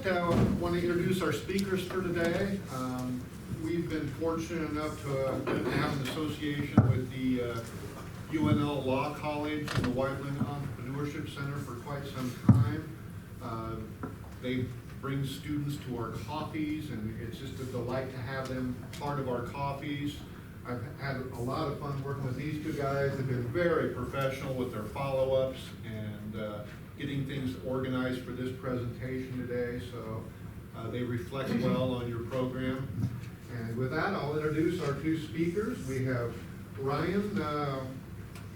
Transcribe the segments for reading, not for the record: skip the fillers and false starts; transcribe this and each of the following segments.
that, I want to introduce our speakers for today. We've been fortunate enough to have an association with the UNL Law College and the Weibling Entrepreneurship Center for quite some time. They bring students to our coffees, and it's just a delight to have them part of our coffees. I've had a lot of fun working with these two guys. They've been very professional with their follow-ups and getting things organized for this presentation today, so they reflect well on your program. And with that, I'll introduce our two speakers. We have Ryan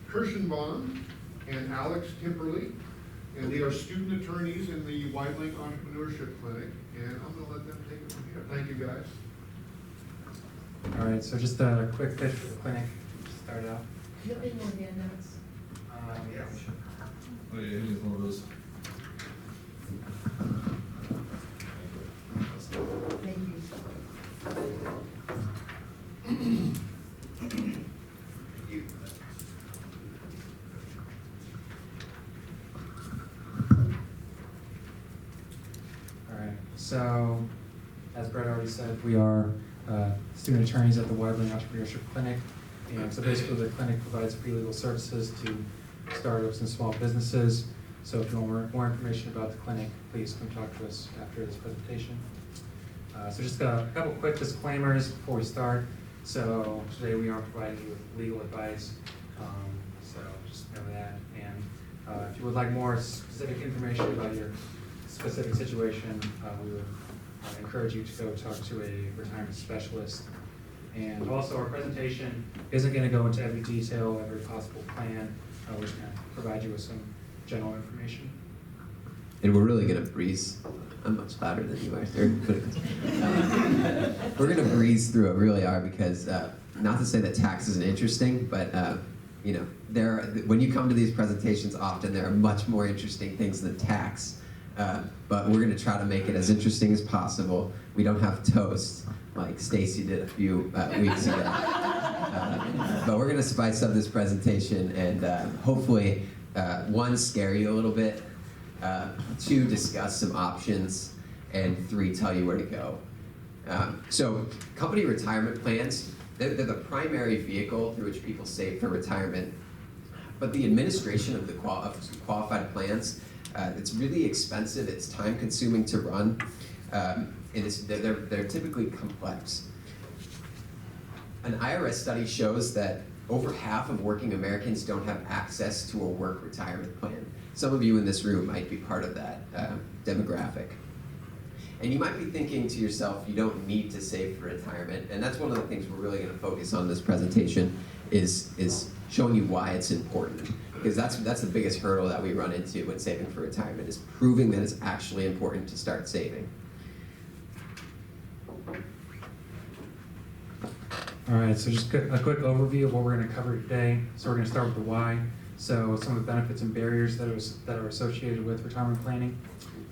Kirshenbaum and Alex Timperley, and they are student attorneys in the Weibling Entrepreneurship Clinic, and I'm going to let them take it from here. Thank you, guys. All right, so just a quick pitch for the clinic to start out. Do you have any more handouts? Yeah, we should. Oh yeah, here's one of those. Thank you. All right, so as Brett already said, we are student attorneys at the Weibling Entrepreneurship Clinic. And so basically the clinic provides free legal services to startups and small businesses. So if you want more information about the clinic, please come talk to us after this presentation. So just a couple quick disclaimers before we start. So today we aren't providing you with legal advice, so just know that. And if you would like more specific information about your specific situation, we would encourage you to go talk to a retirement specialist. And also our presentation isn't going to go into every detail, every possible plan. We're just going to provide you with some general information. And we're really going to breeze. I'm much louder than you are, sir. We're going to breeze through it, really are, because not to say that tax isn't interesting, but you know, when you come to these presentations, often there are much more interesting things than tax. But we're going to try to make it as interesting as possible. We don't have toast like Stacy did a few weeks ago. But we're going to spice up this presentation and hopefully, one, scare you a little bit, two, discuss some options, and three, tell you where to go. So company retirement plans, they're the primary vehicle through which people save for retirement. But the administration of the qualified plans, it's really expensive, it's time consuming to run, and they're typically complex. An IRAs study shows that over half of working Americans don't have access to a work retirement plan. Some of you in this room might be part of that demographic. And you might be thinking to yourself, you don't need to save for retirement, and that's one of the things we're really going to focus on this presentation is showing you why it's important. Because that's the biggest hurdle that we run into when saving for retirement, is proving that it's actually important to start saving. All right, so just a quick overview of what we're going to cover today. So we're going to start with the why. So some of the benefits and barriers that are associated with retirement planning.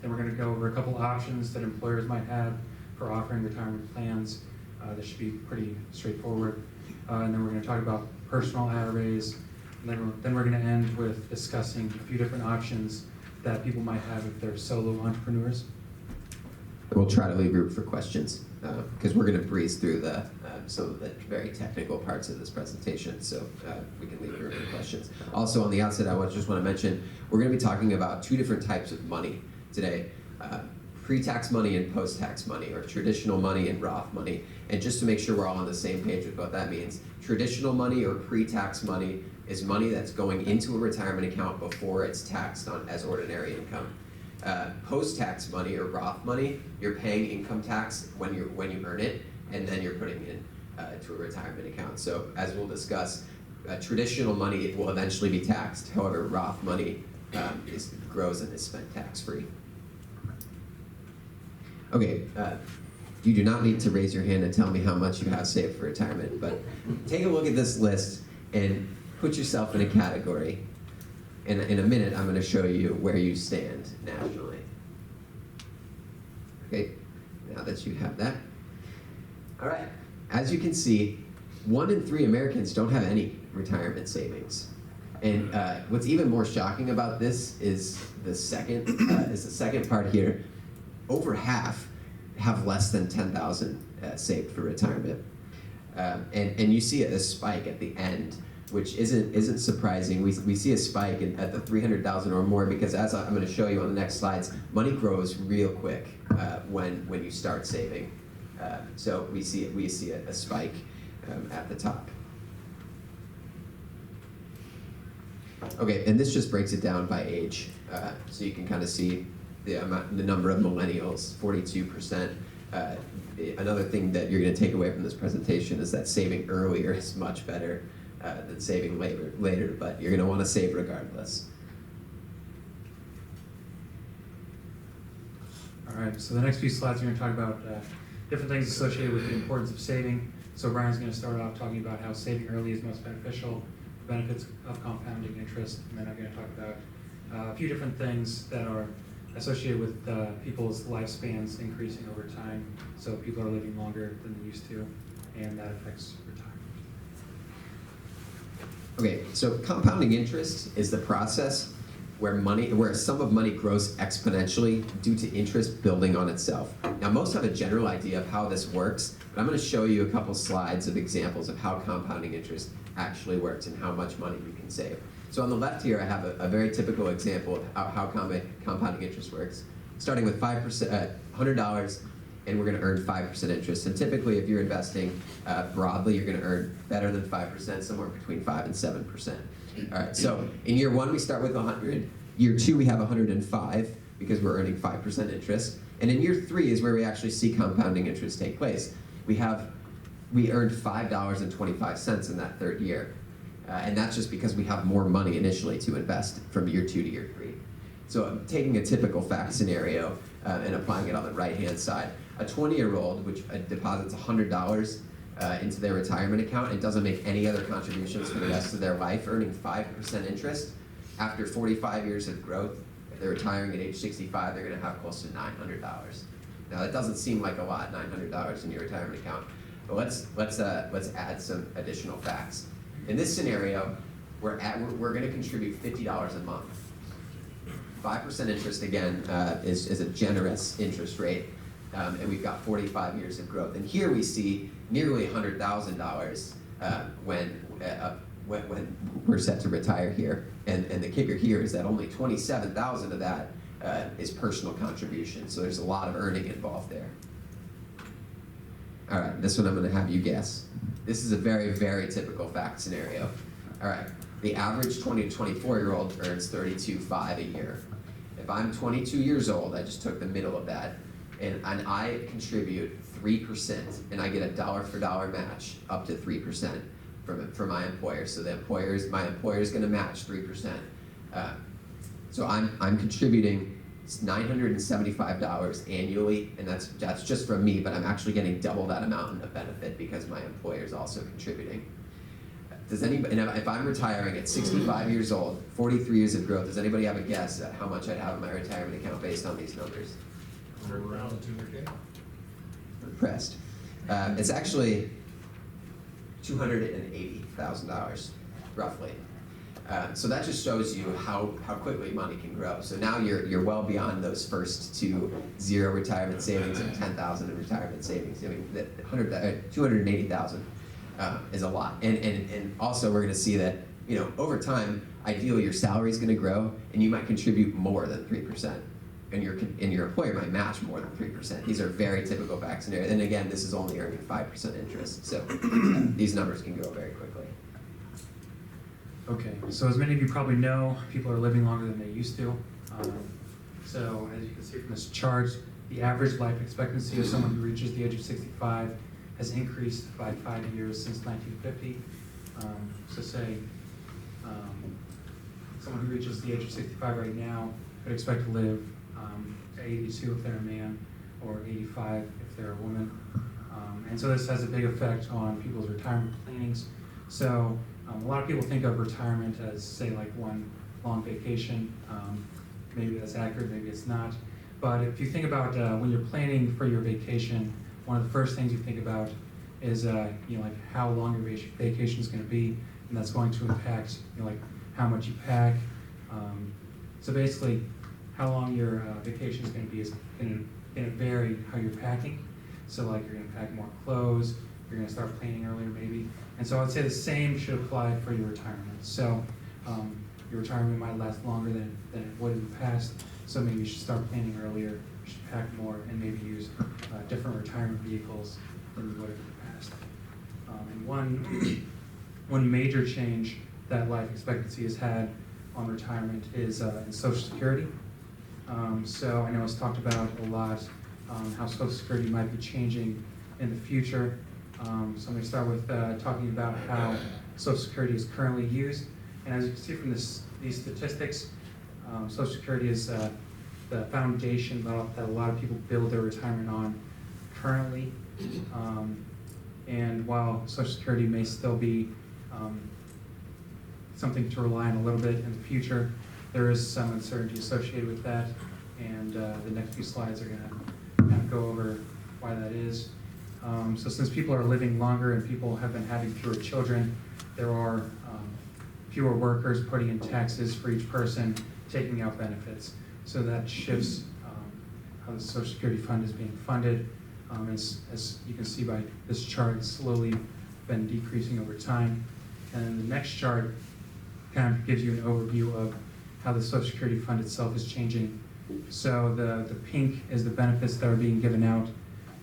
Then we're going to go over a couple options that employers might have for offering retirement plans. This should be pretty straightforward. And then we're going to talk about personal IRAs. And then we're going to end with discussing a few different options that people might have if they're solo entrepreneurs. We'll try to leave room for questions because we're going to breeze through some of the very technical parts of this presentation, so we can leave room for questions. Also, on the outset, I just want to mention we're going to be talking about two different types of money today: pre-tax money and post-tax money, or traditional money and Roth money. And just to make sure we're all on the same page with what that means, traditional money or pre-tax money is money that's going into a retirement account before it's taxed on as ordinary income. Post-tax money or Roth money, you're paying income tax when you earn it, and then you're putting it to a retirement account. So as we'll discuss, traditional money will eventually be taxed. However, Roth money grows and is spent tax-free. Okay, you do not need to raise your hand and tell me how much you have saved for retirement, but take a look at this list and put yourself in a category. In a minute, I'm going to show you where you stand nationally. Okay, now that you have that. All right, as you can see, 1 in 3 Americans don't have any retirement savings. And what's even more shocking about this is the second part here. over half have less than 10,000 saved for retirement. And you see a spike at the end, which isn't surprising. We see a spike at the 300,000 or more because, as I'm going to show you on the next slides, money grows real quick when you start saving. So we see a spike at the top. Okay, and this just breaks it down by age, so you can kind of see the number of millennials, 42%. Another thing that you're going to take away from this presentation is that saving earlier is much better than saving later, but you're going to want to save regardless. All right, so the next few slides are going to talk about different things associated with the importance of saving. So Brian's going to start off talking about how saving early is most beneficial, the benefits of compounding interest, and then I'm going to talk about a few different things that are associated with people's lifespans increasing over time. So people are living longer than they used to, and that affects retirement. Okay, so compounding interest is the process where a sum of money grows exponentially due to interest building on itself. Now, most have a general idea of how this works, but I'm going to show you a couple slides of examples of how compounding interest actually works and how much money you can save. So on the left here, I have a very typical example of how compounding interest works. Starting with 5%, $100, and we're going to earn 5% interest. And typically, if you're investing broadly, you're going to earn better than 5%, somewhere between 5 and 7%. All right, so in year one, we start with 100. Year two, we have 105 because we're earning 5% interest. And in year three is where we actually see compounding interest take place. We earned $5.25 in that third year. And that's just because we have more money initially to invest from year two to year three. So I'm taking a typical fact scenario and applying it on the right-hand side. A 20-year-old, which deposits $100 into their retirement account and doesn't make any other contributions for the rest of their life, earning 5% interest, after 45 years of growth, if they're retiring at age 65, they're going to have close to $900. Now, that doesn't seem like a lot, $900 in your retirement account. But let's add some additional facts. In this scenario, we're going to contribute $50 a month. 5% interest, again, is a generous interest rate, and we've got 45 years of growth. And here we see nearly $100,000 when we're set to retire here. And the kicker here is that only $27,000 of that is personal contribution. So there's a lot of earning involved there. All right, this one I'm going to have you guess. This is a very, very typical fact scenario. All right, the average 20 to 24-year-old earns $32,500 a year. If I'm 22 years old, I just took the middle of that, and I contribute 3%, and I get a dollar-for-dollar match up to 3% from my employer. So my employer is going to match 3%. So I'm contributing $975 annually, and that's just from me, but I'm actually getting double that amount of benefit because my employer is also contributing. And if I'm retiring at 65 years old, 43 years of growth, does anybody have a guess at how much I'd have in my retirement account based on these numbers? Around 200K? Impressed. It's actually $280,000, roughly. So that just shows you how quickly money can grow. So now you're well beyond those first two zero retirement savings and 10,000 in retirement savings. I mean, 280,000 is a lot. And also we're going to see that over time, ideally your salary is going to grow, and you might contribute more than 3%, and your employer might match more than 3%. These are very typical fact scenarios. And again, this is only earning 5% interest. So these numbers can grow very quickly. Okay, so as many of you probably know, people are living longer than they used to. So as you can see from this chart, the average life expectancy of someone who reaches the age of 65 has increased by 5 years since 1950. So say someone who reaches the age of 65 right now would expect to live to 82 if they're a man, or 85 if they're a woman. And so this has a big effect on people's retirement plannings. So a lot of people think of retirement as, say, like one long vacation. Maybe that's accurate, maybe it's not. But if you think about when you're planning for your vacation, one of the first things you think about is like how long your vacation is going to be, and that's going to impact like how much you pack. So basically, how long your vacation is going to be is going to going to vary how you're packing. So like you're going to pack more clothes, you're going to start planning earlier maybe. And so I'd say the same should apply for your retirement. So your retirement might last longer than it would in the past. So maybe you should start planning earlier, you should pack more, and maybe use different retirement vehicles than you would have in the past. And one major change that life expectancy has had on retirement is in Social Security. So I know it's talked about a lot, how Social Security might be changing in the future. So I'm going to start with talking about how Social Security is currently used. And as you can see from these statistics, Social Security is the foundation that a lot of people build their retirement on currently. And while Social Security may still be something to rely on a little bit in the future, there is some uncertainty associated with that. And the next few slides are going to kind of go over why that is. So since people are living longer and people have been having fewer children, there are fewer workers putting in taxes for each person taking out benefits. So that shifts how the Social Security fund is being funded. As you can see by this chart, it's slowly been decreasing over time. And then the next chart kind of gives you an overview of how the Social Security fund itself is changing. So the pink is the benefits that are being given out,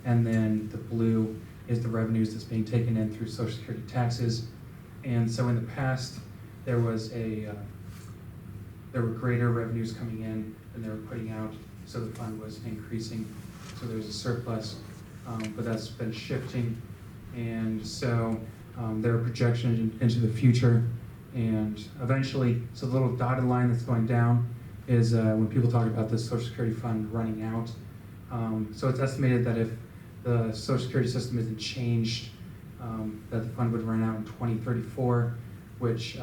and then the blue is the revenues that's being taken in through Social Security taxes. And so in the past, there were greater revenues coming in than they were putting out, so the fund was increasing. So there was a surplus, but that's been shifting. And so there are projections into the future. And eventually, so the little dotted line that's going down is when people talk about the Social Security fund running out. So it's estimated that if the Social Security system isn't changed, that the fund would run out in 2034, which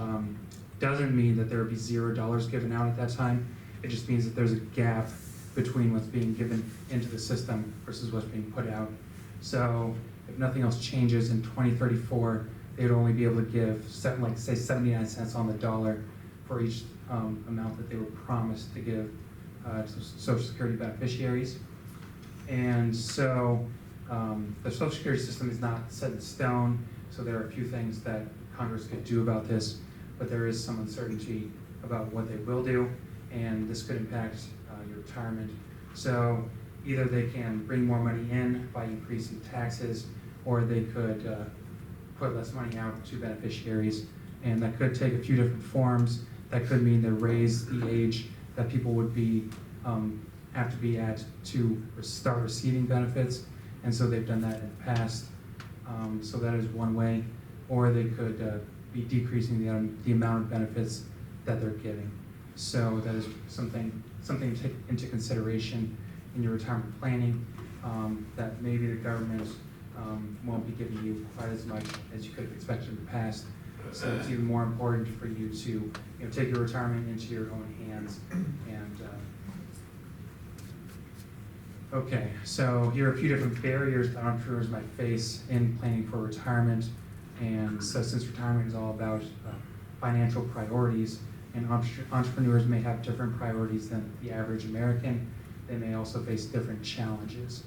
doesn't mean that there would be $0 given out at that time. It just means that there's a gap between what's being given into the system versus what's being put out. So if nothing else changes in 2034, they would only be able to give, like say 79 cents on the dollar for each amount that they were promised to give to Social Security beneficiaries. And so the Social Security system is not set in stone, so there are a few things that Congress could do about this, but there is some uncertainty about what they will do, and this could impact your retirement. So either they can bring more money in by increasing taxes, or they could put less money out to beneficiaries, and that could take a few different forms. That could mean they raise the age that people would be have to be at to start receiving benefits, and so they've done that in the past. So that is one way, or they could be decreasing the amount of benefits that they're giving. So that is something to take into consideration in your retirement planning, that maybe the government won't be giving you quite as much as you could have expected in the past. So it's even more important for you to take your retirement into your own hands. And okay, so here are a few different barriers that entrepreneurs might face in planning for retirement. And so since retirement is all about financial priorities, and entrepreneurs may have different priorities than the average American, they may also face different challenges.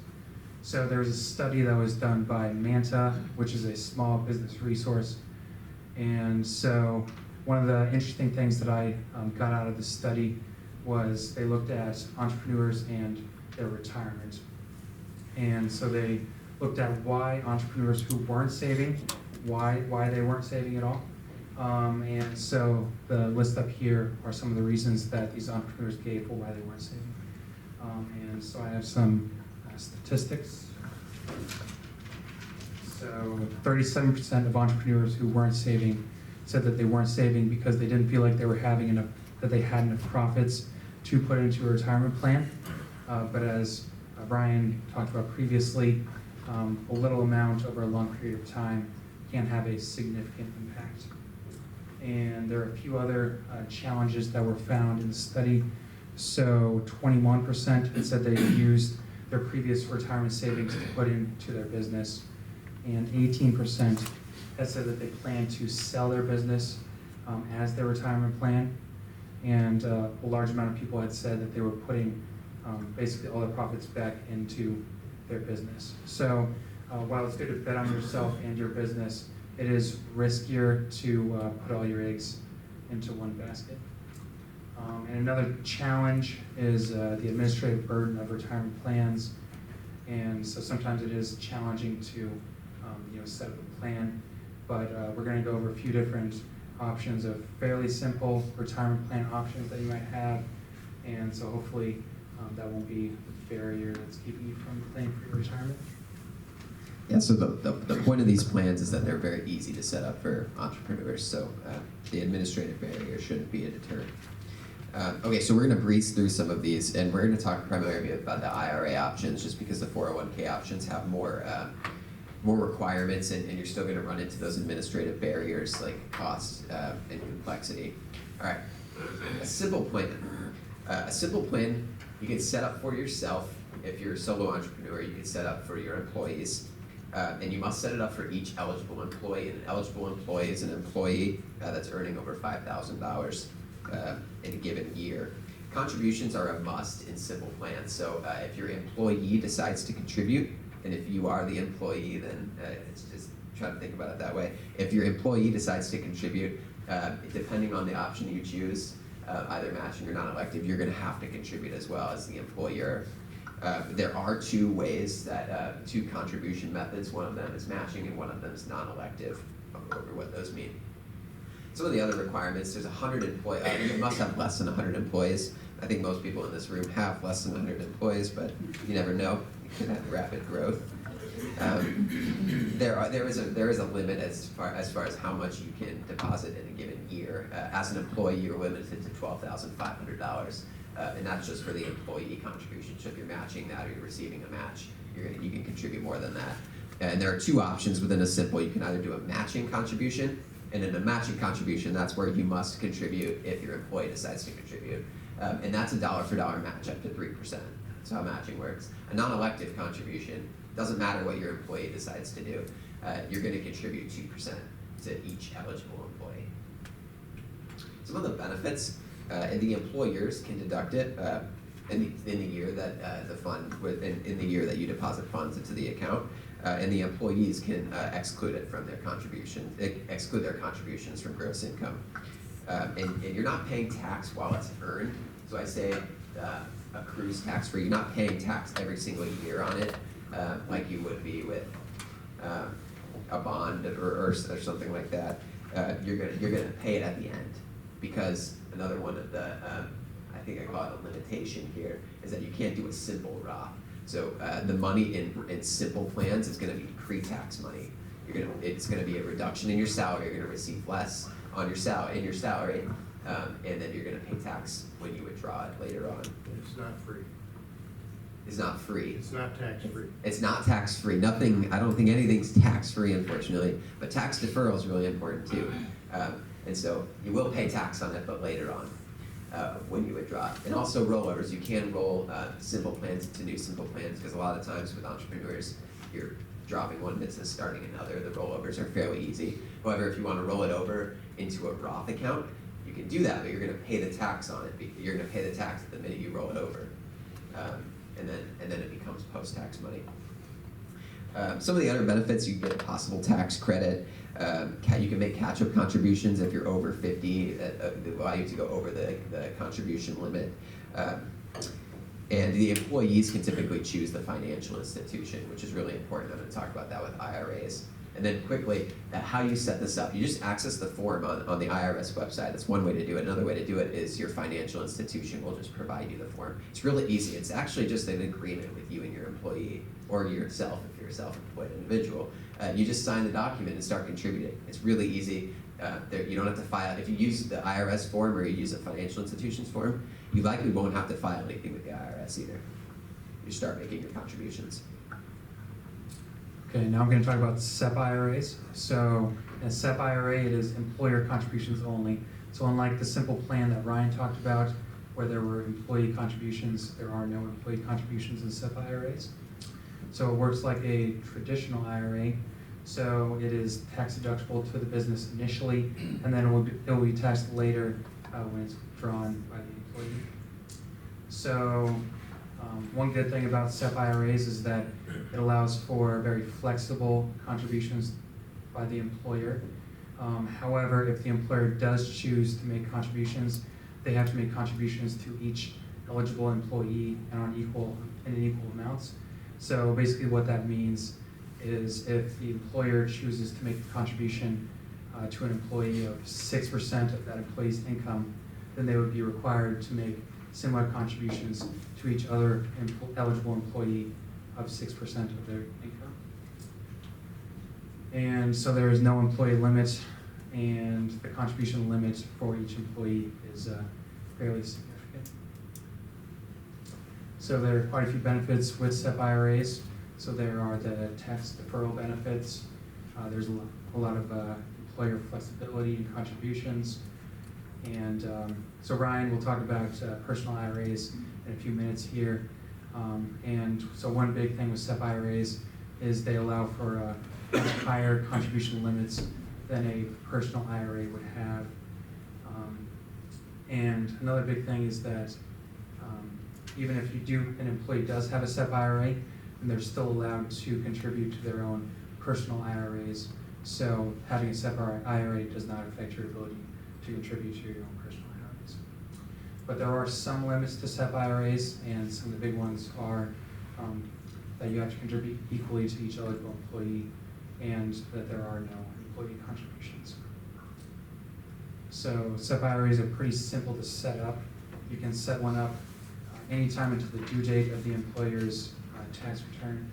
So there was a study that was done by Manta, which is a small business resource. And so one of the interesting things that I got out of the study was they looked at entrepreneurs and their retirement. And so they looked at why entrepreneurs who weren't saving, why they weren't saving at all. And so the list up here are some of the reasons that these entrepreneurs gave for why they weren't saving. And so I have some statistics. So 37% of entrepreneurs who weren't saving said that they weren't saving because they didn't feel like they were having enough, that they had enough profits to put into a retirement plan. But as Brian talked about previously, a little amount over a long period of time can have a significant impact. And there are a few other challenges that were found in the study. So 21% had said they used their previous retirement savings to put into their business, and 18% had said that they plan to sell their business as their retirement plan, and a large amount of people had said that they were putting basically all their profits back into their business. So while it's good to bet on yourself and your business, it is riskier to put all your eggs into one basket. And another challenge is the administrative burden of retirement plans. And so sometimes it is challenging to set up a plan, but we're going to go over a few different options of fairly simple retirement plan options that you might have. And so hopefully that won't be a barrier that's keeping you from planning for your retirement. Yeah, so the point of these plans is that they're very easy to set up for entrepreneurs, so the administrative barrier shouldn't be a deterrent. Okay, so we're going to breeze through some of these, and we're going to talk primarily about the IRA options, just because the 401k options have more requirements, and you're still going to run into those administrative barriers like cost and complexity. All right, a simple plan. A simple plan you can set up for yourself. If you're a solo entrepreneur, you can set up for your employees. And you must set it up for each eligible employee. And an eligible employee is an employee that's earning over $5,000 in a given year. Contributions are a must in simple plans. So if your employee decides to contribute, and if you are the employee, then it's just try to think about it that way. If your employee decides to contribute, depending on the option you choose, either matching or non-elective, you're going to have to contribute as well as the employer. There are two ways that, two contribution methods. One of them is matching and one of them is non-elective. I'll go over what those mean. Some of the other requirements, there's 100 employees. You must have less than 100 employees. I think most people in this room have less than 100 employees, but you never know. You can have rapid growth. There is a limit as far as how much you can deposit in a given year. As an employee, you're limited to $12,500. And that's just for the employee contribution. So if you're matching that or you're receiving a match, you can contribute more than that. And there are two options within a simple. You can either do a matching contribution, and in a matching contribution, that's where you must contribute if your employee decides to contribute. And that's a dollar for dollar match up to 3%. That's how matching works. A non-elective contribution, doesn't matter what your employee decides to do, you're going to contribute 2% to each eligible employee. Some of the benefits. And the employers can deduct it in the year that the fund, in the year that you deposit funds into the account, and the employees can exclude it from their contribution, exclude their contributions from gross income. And you're not paying tax while it's earned. So I say accrues tax-free. You're not paying tax every single year on it, like you would be with a bond or something like that. You're gonna pay it at the end, because another one of the, I think I call it a limitation here, is that you can't do a simple Roth. So the money in simple plans is going to be pre-tax money. It's going to be a reduction in your salary. You're going to receive less on your salary, and then you're going to pay tax when you withdraw it later on. It's not free. It's not free. It's not tax-free. It's not tax-free. Nothing. I don't think anything's tax-free, unfortunately. But tax deferral is really important too. And so you will pay tax on it, but later on when you withdraw. And also rollovers. You can roll simple plans into new simple plans, because a lot of times with entrepreneurs, you're dropping one business, starting another. The rollovers are fairly easy. However, if you want to roll it over into a Roth account, you can do that, but you're going to pay the tax on it. You're going to pay the tax the minute you roll it over. And then it becomes post-tax money. Some of the other benefits, you get a possible tax credit. You can make catch-up contributions if you're over 50, that allow you to go over the contribution limit. And the employees can typically choose the financial institution, which is really important. I'm going to talk about that with IRAs. And then quickly, how you set this up. You just access the form on the IRS website. That's one way to do it. Another way to do it is your financial institution will just provide you the form. It's really easy. It's actually just an agreement with you and your employee, or yourself if you're a self-employed individual. You just sign the document and start contributing. It's really easy. You don't have to file. If you use the IRS form or you use a financial institutions form, you likely won't have to file anything with the IRS either. You start making your contributions. Okay, now I'm going to talk about SEP IRAs. So in a SEP IRA, it is employer contributions only. So unlike the simple plan that Ryan talked about, where there were employee contributions, there are no employee contributions in SEP IRAs. So it works like a traditional IRA. So it is tax deductible to the business initially, and then it will be taxed later when it's drawn by the employee. So One good thing about SEP IRAs is that it allows for very flexible contributions by the employer. However, if the employer does choose to make contributions, they have to make contributions to each eligible employee and in equal amounts. So basically what that means is if the employer chooses to make a contribution to an employee of 6% of that employee's income, then they would be required to make similar contributions to each other eligible employee of 6% of their income. And so there is no employee limit, and the contribution limit for each employee is fairly significant. So there are quite a few benefits with SEP IRAs. So there are the tax deferral benefits. There's a lot of employer flexibility and contributions. And so Ryan will talk about personal IRAs in a few minutes here. And so one big thing with SEP IRAs is they allow for much higher contribution limits than a personal IRA would have. And another big thing is that even if an employee does have a SEP IRA, then they're still allowed to contribute to their own personal IRAs. So having a SEP IRA does not affect your ability to contribute to your own personal IRAs. But there are some limits to SEP IRAs, and some of the big ones are that you have to contribute equally to each eligible employee, and that there are no employee contributions. So SEP IRAs are pretty simple to set up. You can set one up anytime until the due date of the employer's tax return.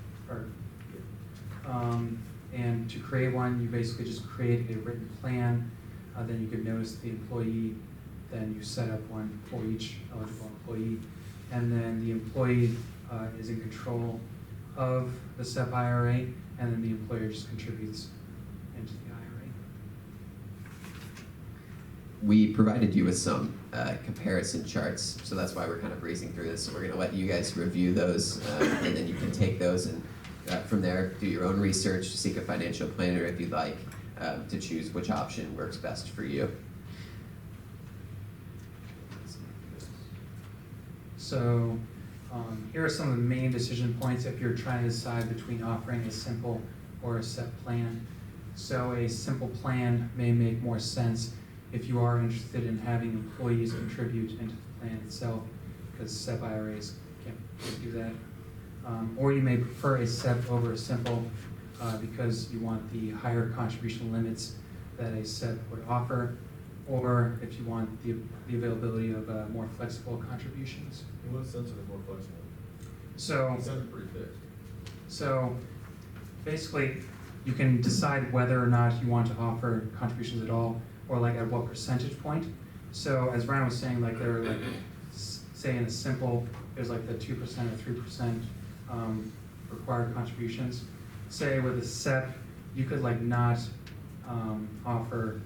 And to create one, you basically just create a written plan. Then you can notice the employee. Then you set up one for each eligible employee. And then the employee is in control of the SEP IRA, and then the employer just contributes into the IRA. We provided you with some comparison charts, so that's why we're kind of breezing through this. So we're going to let you guys review those, and then you can take those and from there do your own research, seek a financial planner if you'd like, to choose which option works best for you. So here are some of the main decision points if you're trying to decide between offering a simple or a SEP plan. So a simple plan may make more sense if you are interested in having employees contribute into the plan itself, because SEP IRAs can't do that. Or you may prefer a SEP over a simple because you want the higher contribution limits that a SEP would offer, or if you want the availability of more flexible contributions. In what sense are they more flexible? So, It sounded pretty fixed. so basically, you can decide whether or not you want to offer contributions at all, or like at what percentage point. So as Ryan was saying, like there are like, say in a simple, there's like the 2% or 3% required contributions. Say with a SEP, you could like not offer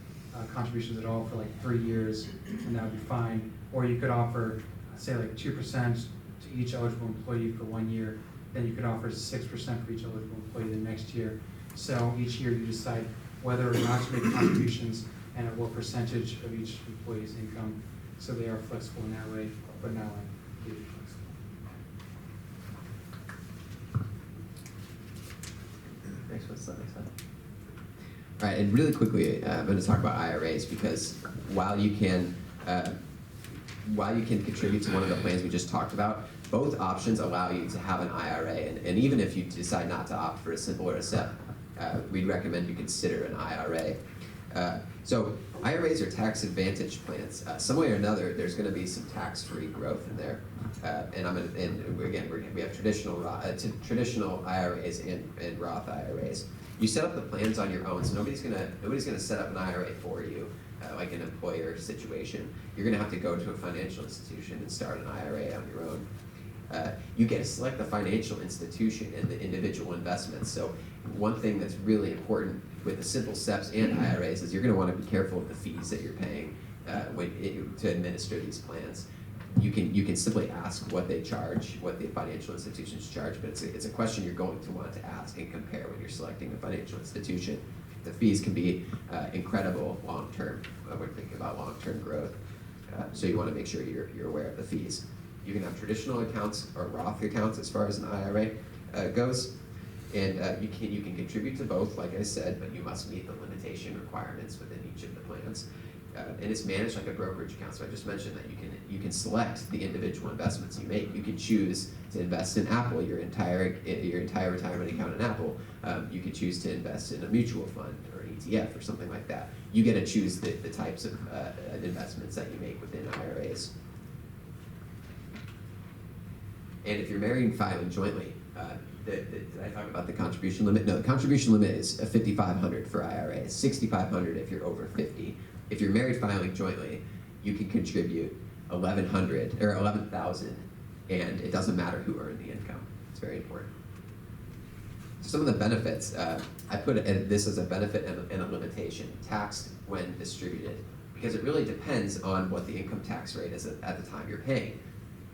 contributions at all for like 3 years, and that would be fine. Or you could offer, say like 2% to each eligible employee for 1 year, then you could offer 6% for each eligible employee the next year. So each year you decide whether or not to make contributions and at what percentage of each employee's income. So they are flexible in that way, but not like completely flexible. Thanks for the slide. All right, and really quickly, I'm going to talk about IRAs because while you can contribute to one of the plans we just talked about, both options allow you to have an IRA, and even if you decide not to opt for a simple or a SEP, we'd recommend you consider an IRA. So IRAs are tax advantage plans. Some way or another, there's going to be some tax-free growth in there. We have traditional IRAs and Roth IRAs. You set up the plans on your own, so nobody's gonna set up an IRA for you, like an employer situation. You're gonna have to go to a financial institution and start an IRA on your own. You get to select the financial institution and the individual investments. So one thing that's really important with the simple SEPs and IRAs is you're going to want to be careful of the fees that you're paying to administer these plans. You can simply ask what they charge, what the financial institutions charge, but it's a question you're going to want to ask and compare when you're selecting a financial institution. The fees can be incredible long term when thinking about long term growth. So you want to make sure you're aware of the fees. You can have traditional accounts or Roth accounts as far as an IRA goes. And you can contribute to both, like I said, but you must meet the limitation requirements within each of the plans. And it's managed like a brokerage account. So I just mentioned that you can select the individual investments you make. You can choose to invest in Apple, your entire retirement account in Apple. You can choose to invest in a mutual fund or an ETF or something like that. You get to choose the types of investments that you make within IRAs. And if you're married and filing jointly, did I talk about the contribution limit? No, the contribution limit is $5,500 for IRAs, $6,500 if you're over 50. If you're married filing jointly, you can contribute $1,100 or $11,000, and it doesn't matter who earned the income. It's very important. Some of the benefits, I put this as a benefit and a limitation, taxed when distributed, because it really depends on what the income tax rate is at the time you're paying.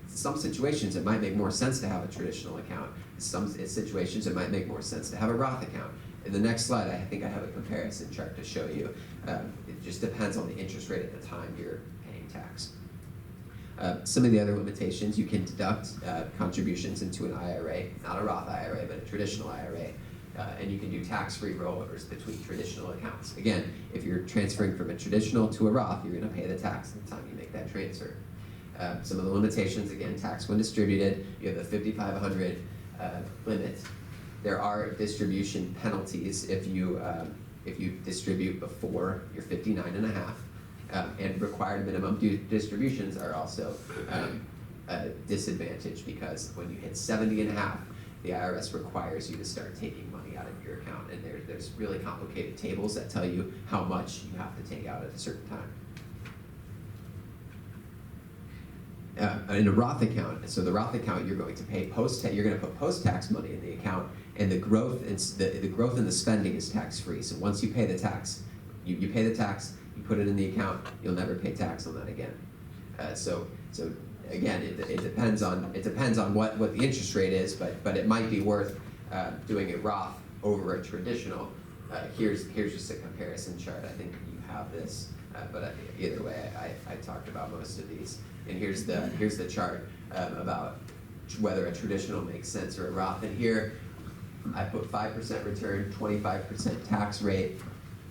In some situations, it might make more sense to have a traditional account. In some situations, it might make more sense to have a Roth account. In the next slide, I think I have a comparison chart to show you. It just depends on the interest rate at the time you're paying tax. Some of the other limitations, you can deduct contributions into an IRA, not a Roth IRA, but a traditional IRA. And you can do tax-free rollovers between traditional accounts. Again, if you're transferring from a traditional to a Roth, you're going to pay the tax at the time you make that transfer. Some of the limitations, again, tax when distributed, you have the $5,500 limit. There are distribution penalties if you distribute before you're 59 and a half. And required minimum distributions are also a disadvantage, because when you hit 70 and a half, the IRS requires you to start taking money out of your account. And there's really complicated tables that tell you how much you have to take out at a certain time. In a Roth account, so the Roth account, you're going to pay you're going to put post-tax money in the account, and the growth in the spending is tax-free. So once you pay the tax, you pay the tax, you put it in the account, you'll never pay tax on that again. So again, it depends on what the interest rate is, but it might be worth doing a Roth over a traditional. Here's just a comparison chart. I think you have this, but either way, I talked about most of these. And here's the chart about whether a traditional makes sense or a Roth. And here, I put 5% return, 25% tax rate,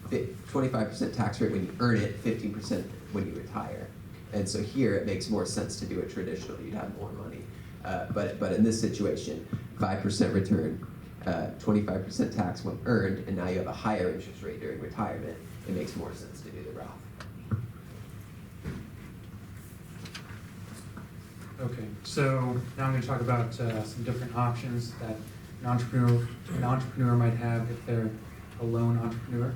25% tax rate when you earn it, 15% when you retire. And so here, it makes more sense to do a traditional. You'd have more money. But in this situation, 5% return, 25% tax when earned, and now you have a higher interest rate during retirement. It makes more sense to do the Roth. Okay, so now I'm going to talk about some different options that an entrepreneur might have if they're a lone entrepreneur.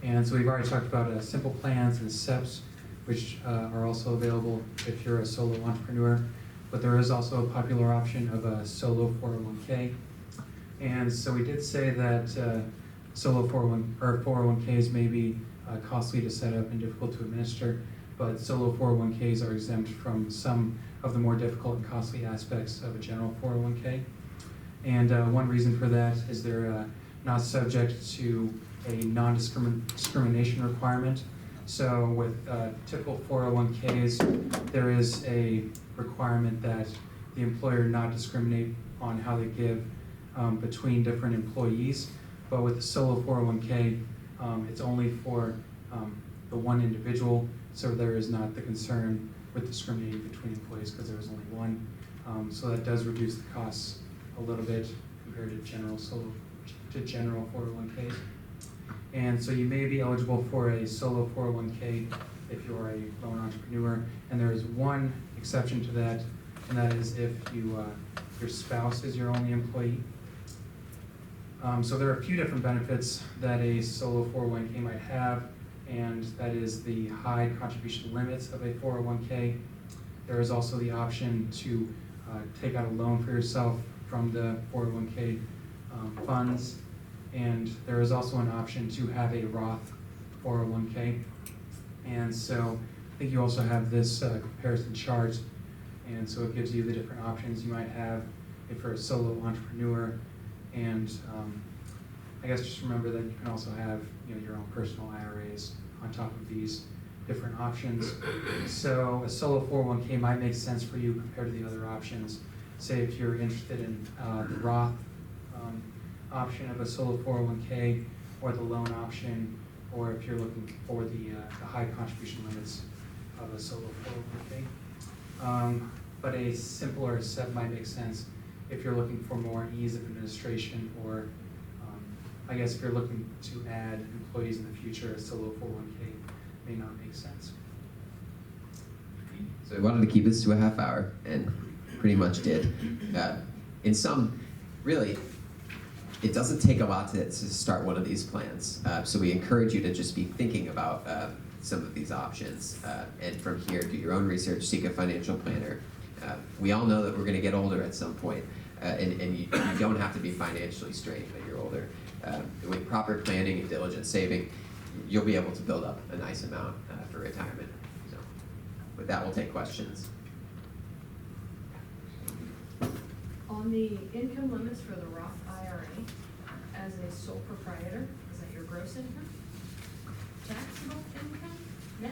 And so we've already talked about simple plans and SEPs, which are also available if you're a solo entrepreneur. But there is also a popular option of a solo 401k. And so we did say that solo 401ks may be costly to set up and difficult to administer, but solo 401ks are exempt from some of the more difficult and costly aspects of a general 401k. And one reason for that is they're not subject to a non-discrimination requirement. So with typical 401ks, there is a requirement that the employer not discriminate on how they give between different employees. But with the solo 401k, it's only for the one individual, so there is not the concern with discriminating between employees because there is only one. So that does reduce the costs a little bit compared to general 401ks. And so you may be eligible for a solo 401k if you're a lone entrepreneur. And there is one exception to that, and that is if your spouse is your only employee. So there are a few different benefits that a solo 401k might have, and that is the high contribution limits of a 401k. There is also the option to take out a loan for yourself from the 401k funds, and there is also an option to have a Roth 401k. And so I think you also have this comparison chart, and so it gives you the different options you might have if you're a solo entrepreneur. And I guess just remember that you can also have your own personal IRAs on top of these. different options. So a solo 401k might make sense for you compared to the other options. Say if you're interested in the Roth option of a solo 401k, or the loan option, or if you're looking for the high contribution limits of a solo 401k. But a simpler SEP might make sense if you're looking for more ease of administration, or I guess if you're looking to add employees in the future, a solo 401k may not make sense. So I wanted to keep this to a half hour, and pretty much did. In sum, really, it doesn't take a lot to start one of these plans. So we encourage you to just be thinking about some of these options. And from here, do your own research, seek a financial planner. We all know that we're going to get older at some point, and you don't have to be financially strained when you're older. With proper planning and diligent saving, you'll be able to build up a nice amount for retirement. So with that, we'll take questions. On the income limits for the Roth IRA, as a sole proprietor, is that your gross income? Taxable income? Net?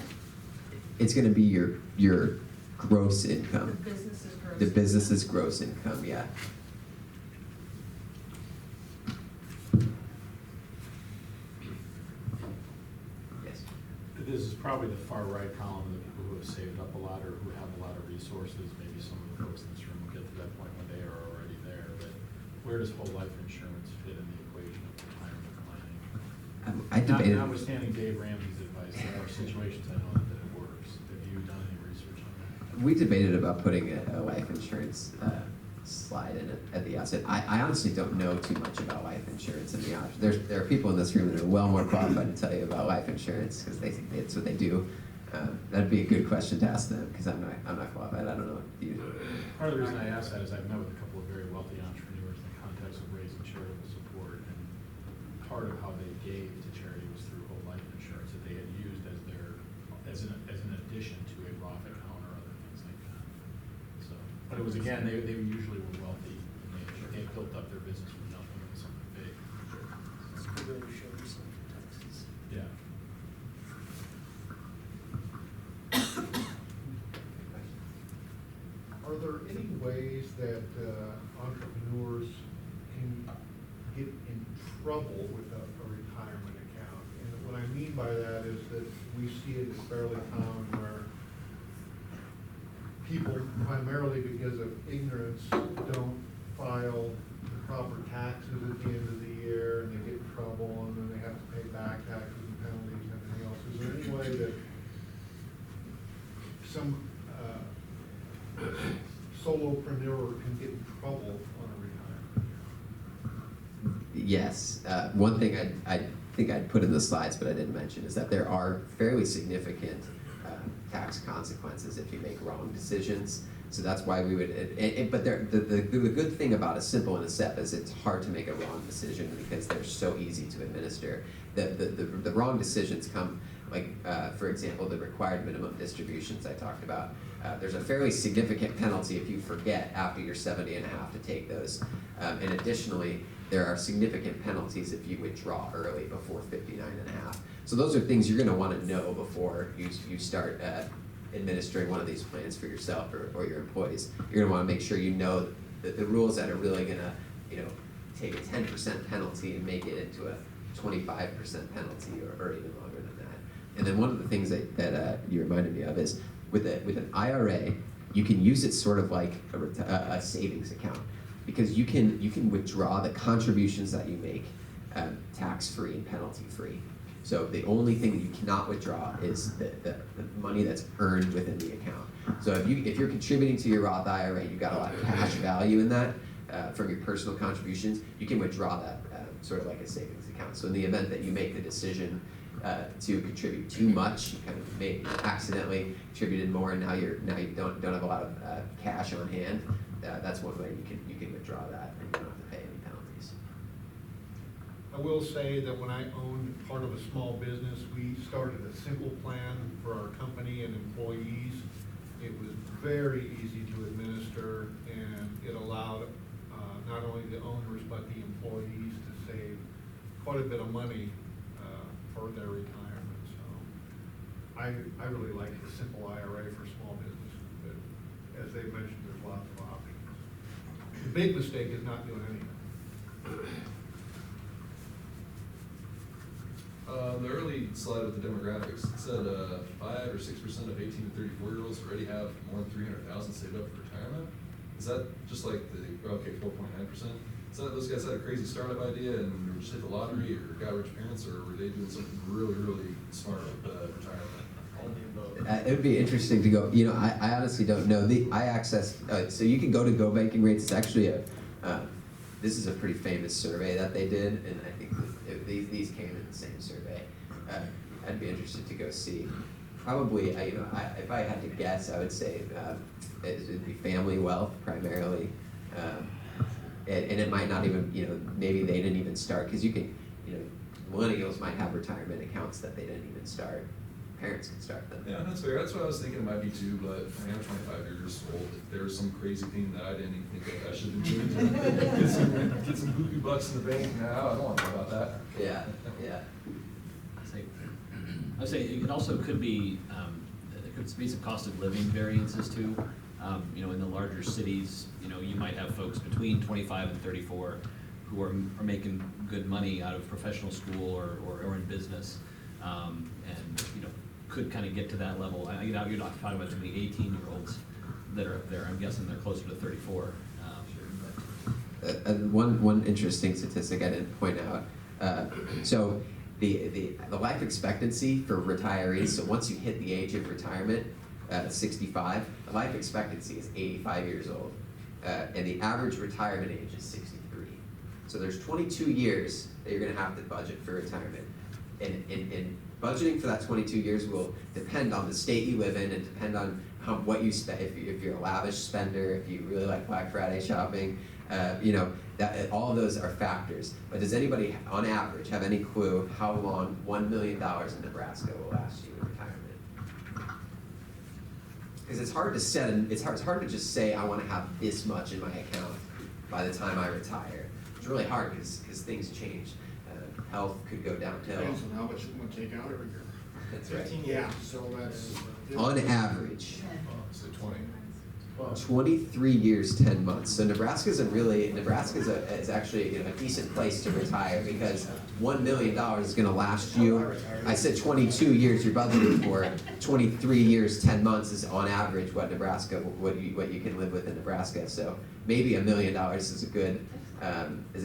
It's going to be your gross income. The business's gross The income. business's gross income, yeah. Yes. This is probably the far right column of the people who have saved up a lot or who have a lot of resources. Maybe some of the folks in this room will get to that point when they are already there. But where does whole life insurance fit in the equation of retirement planning? I debated. Notwithstanding Dave Ramsey's advice, there are situations I know that it works. Have you done any research on that? We debated about putting a life insurance slide in at the outset. I honestly don't know too much about life insurance and the option. There are people in this room that are well more qualified to tell you about life insurance because it's what they do. That'd be a good question to ask them because I'm not qualified. I don't know. Part of the reason I ask that is I've met with a couple of very wealthy entrepreneurs in the context of raising charitable support, and part of how they gave to charity was through whole life insurance that they had used as an addition to a Roth account or other things like that. So, but it was again, they usually were wealthy, and they built up their business from nothing into something big. It's a good way to show yourself in taxes. Yeah. Are there any ways that entrepreneurs can get in trouble with a retirement account? And what I mean by that is that we see it fairly common where people, primarily because of ignorance, don't file the proper taxes at the end of the year, and they get in trouble, and then they have to pay back taxes and penalties and everything else. Is there any way that some solopreneur can get in trouble on a retirement? Yes. One thing I think I'd put in the slides, but I didn't mention, is that there are fairly significant tax consequences if you make wrong decisions. So that's why we would. But the good thing about a simple and a SEP is it's hard to make a wrong decision because they're so easy to administer. The wrong decisions come, like for example, the required minimum distributions I talked about. There's a fairly significant penalty if you forget after you're 70 and a half to take those. And additionally, there are significant penalties if you withdraw early before 59 and a half. So those are things you're going to want to know before you start administering one of these plans for yourself or your employees. You're going to want to make sure you know the rules that are really going to, take a 10% penalty and make it into a 25% penalty or even longer than that. And then one of the things that you reminded me of is with an IRA, you can use it sort of like a savings account because you can withdraw the contributions that you make tax-free and penalty-free. So the only thing that you cannot withdraw is the money that's earned within the account. So if you're contributing to your Roth IRA, you've got a lot of cash value in that from your personal contributions, you can withdraw that sort of like a savings account. So in the event that you make the decision to contribute too much, you kind of may accidentally contributed more, and now you don't have a lot of cash on hand. That's one way you can withdraw that, and you don't have to pay any penalties. I will say that when I owned part of a small business, we started a simple plan for our company and employees. It was very easy to administer, and it allowed not only the owners but the employees to save quite a bit of money for their retirement. So I really like the simple IRA for small business, but as they mentioned, there's lots of options. The big mistake is not doing anything. The early slide with the demographics, it said 5 or 6% of 18 to 34-year-olds already have more than 300,000 saved up for retirement. Is that just like the, okay, 4.9%? Is that those guys had a crazy startup idea and they just hit the lottery or got rich parents, or were they doing something really, really smart with retirement? It would be interesting to go, you know, I honestly don't know. I access, so you can go to Go Banking Rates. It's actually this is a pretty famous survey that they did, and I think these came in the same survey. I'd be interested to go see. Probably, if I had to guess, I would say it'd be family wealth primarily. And it might not even, maybe they didn't even start, because you can, millennials might have retirement accounts that they didn't even start. Parents can start them. Yeah, that's fair. That's what I was thinking it might be too, but I mean, I'm 25 years old. If there's some crazy thing that I didn't even think I should have been doing, get some goofy bucks in the bank now, I don't want to know about that. Yeah. I'd say it also could be, there could be some cost of living variances too. In the larger cities, you might have folks between 25 and 34 who are making good money out of professional school or in business, and could kind of get to that level. You're not talking about too many 18-year-olds that are up there. I'm guessing they're closer to 34. One interesting statistic I didn't point out. So the life expectancy for retirees. So once you hit the age of retirement, 65, the life expectancy is 85 years old, and the average retirement age is 63. So there's 22 years that you're going to have to budget for retirement, and budgeting for that 22 years will depend on the state you live in and depend on what you spend. If you're a lavish spender, if you really like Black Friday shopping, that all of those are factors. But does anybody, on average, have any clue how long $1 million in Nebraska will last you in retirement? Because it's hard to set, it's hard to just say I want to have this much in my account by the time I retire. It's really hard because things change. Health could go downhill. Depends on how much you want to take out every year. That's right. Yeah, so that's. On average, So 20. 23 years, 10 months. So Nebraska is actually a decent place to retire, because $1 million is going to last you. I said 22 years you're budgeting for. 23 years, 10 months is on average what you can live with in Nebraska. So maybe $1 million is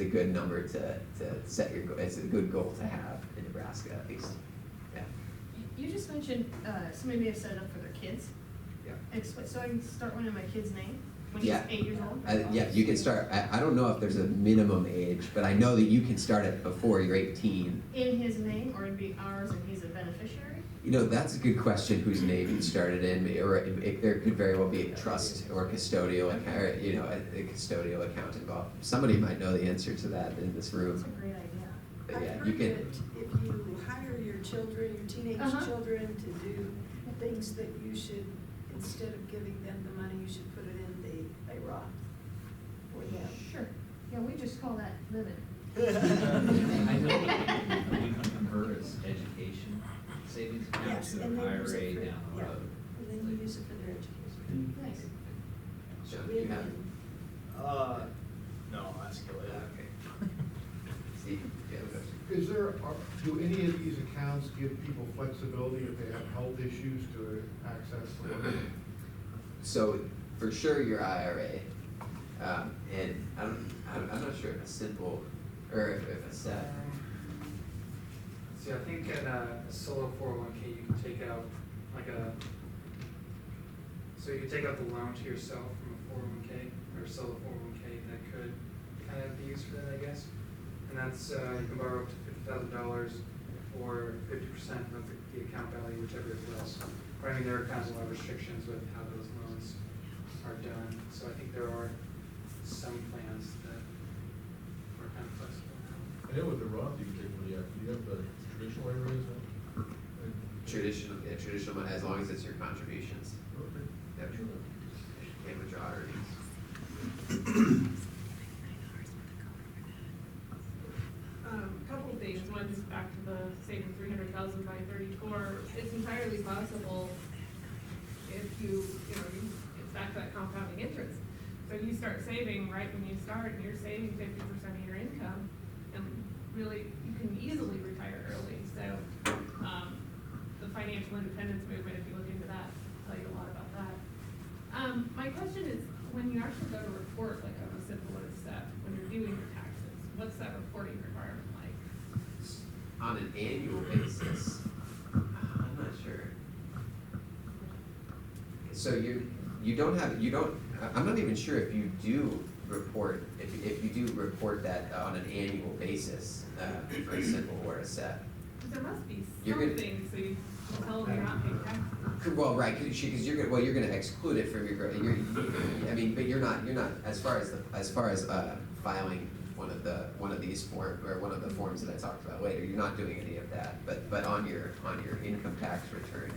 a good number to set your goal. It's a good goal to have in Nebraska, at least. Yeah. You just mentioned somebody may have set it up for their kids. Yeah. So I can start one in my kid's name when Yeah. he's 8 years old? Yeah, you can start. I don't know if there's a minimum age, but I know that you can start it before you're 18. In his name, or it'd be ours and he's a beneficiary? That's a good question. Whose name you started in, or there could very well be a trust or custodial account, or, a custodial account involved. Somebody might know the answer to that in this room. That's a great idea. But I've yeah, heard you can. that if you hire your children, your teenage Uh-huh. children to do things that you should, instead of giving them the money, you should put it in a Roth for them. Sure. Yeah, we just call that living. I know we convert as education savings account Yes, to and an they use IRA it for, down the yeah, road. and then you use it for their education. Nice. John, do you have? No, I'll ask you later. Okay. Steve, do you have a question? Do any of these accounts give people flexibility if they have health issues to access the money? So for sure your IRA, and I'm not sure if a simple or if a set. See, I think in a solo 401k, you can take out so you can take out the loan to yourself from a 401k or a solo 401k that could kind of be used for that, I guess. And that's, you can borrow up to $50,000 or 50% of the account value, whichever is less. But I mean, there are kind of a lot of restrictions with how those loans are done. So I think there are some plans that are kind of flexible. I know with the Roth, you can take money out. Do you have the traditional IRAs? Traditional, as long as it's your contributions. Yep. Can't withdraw earnings. Couple of things. One is back to the saving 300,000 by 34. It's entirely possible saving right when you start, and you're saving 50% of your income, and really, you can easily retire early, so, the financial independence movement, if you look into that, will tell you a lot about that. My question is, when you actually go to report, like on a simple as step, when you're doing your taxes, what's that reporting requirement like? On an annual basis, I'm not sure. So I'm not even sure if you do report, if you do report that on an annual basis, for a simple or a set. There must be You're gonna- something, so you can tell them you're not paying taxes. Well, right, because you're gonna exclude it from your, I mean, but you're not, as far as filing one of these form, or one of the forms that I talked about later, you're not doing any of that, but on your income tax return,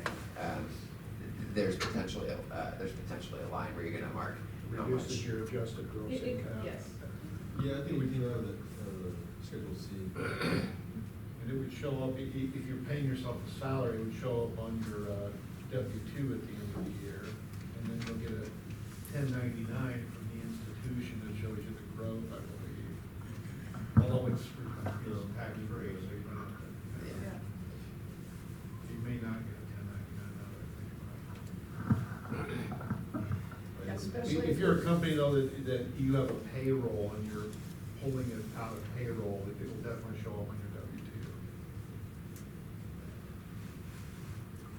there's potentially a line where you're gonna mark how much. Reduces your adjusted gross income. Yes. Yeah, I think we came out of the Schedule C. And it would show up, if you're paying yourself a salary, it would show up on your W-2 at the end of the year. And then you'll get a 1099 from the institution that shows you the growth, I believe. Although it's tax-free, so you don't have to. Yeah. You may not get a 1099 now that I think about it. Yeah, especially If you're a company though that you have a payroll and you're pulling it out of payroll, it'll definitely show up on your W-2.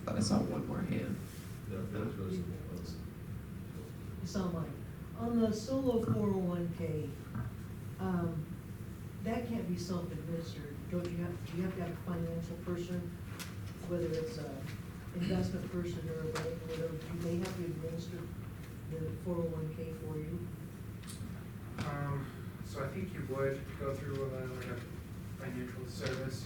Thought I saw one more hand. No, that was really simple. So Mike, on the solo 401k, that can't be self-administered. Do you have to have a financial person, whether it's a investment person or a bank or whatever, do they have to administer the 401k for you? So I think you would go through like a financial service,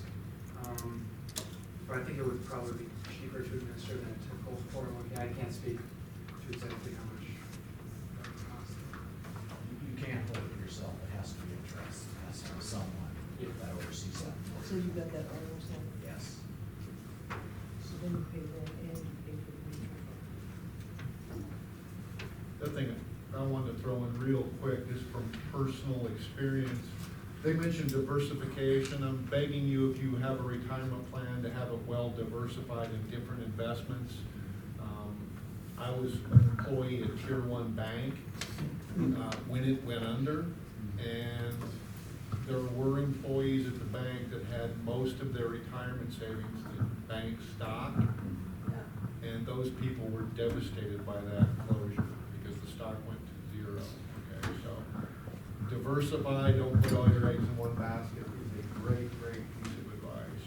but I think it would probably be cheaper to administer than a typical 401k. I can't speak to exactly how much that would cost. You can't hold it yourself, it has to be a trust, it has to be someone that oversees that. So you got that almost on? Yes. So then you pay them and you pay for the mutual fund. The thing I wanted to throw in real quick, just from personal experience, they mentioned diversification. I'm begging you, if you have a retirement plan, to have it well diversified in different investments. I was an employee at Tier 1 Bank when it went under, and there were employees at the bank that had most of their retirement savings in bank stock, and those people were devastated by that closure because the stock went to zero. Okay, so diversify, don't put all your eggs in one basket is a great piece of advice.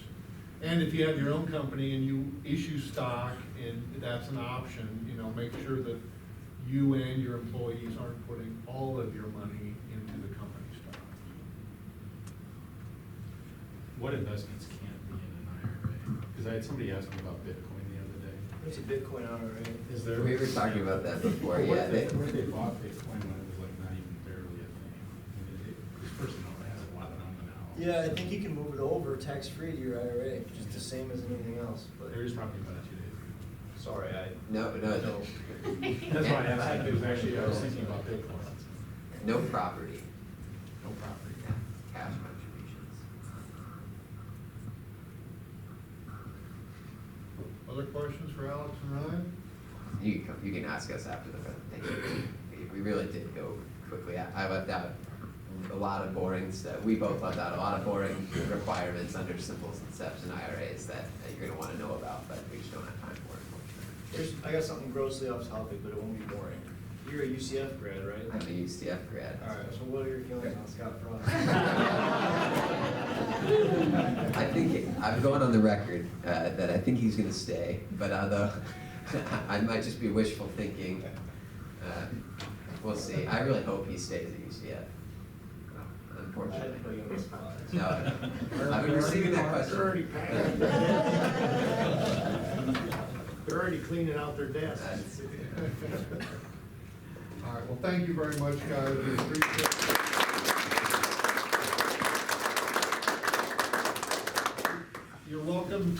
And if you have your own company and you issue stock, and that's an option, make sure that you and your employees aren't putting all of your money into the company stock. What investments can't be in an IRA? Because I had somebody ask me about Bitcoin the other day. There's a Bitcoin IRA. Is there? We were talking about that before, yeah. Where they bought Bitcoin when it was like not even barely a thing. I mean, this person has a lot of them now. Yeah, I think you can move it over tax-free to your IRA, just the same as anything else, but. They were just talking about it 2 days ago. Sorry, No. That's why I asked, it was actually, I was thinking about Bitcoin. No property, No property. cash contributions. Other questions for Alex and Ryan? You can ask us after the presentation. We really did go quickly. I left out a lot of boring stuff. We both left out a lot of boring requirements under simple steps and IRAs that you're gonna wanna know about, but we just don't have time for it, unfortunately. I got something grossly off topic, but it won't be boring. You're a UCF grad, right? I'm a UCF grad. All right, so what are your feelings on Scott Frost? I think, I'm going on the record that I think he's gonna stay, but although I might just be wishful thinking, we'll see. I really hope he stays at UCF. I Unfortunately. didn't put you on the spot. No, I've been receiving that question. They're already cleaning out their desks. That's- All right, well, thank you very much, guys. We appreciate it. You're welcome to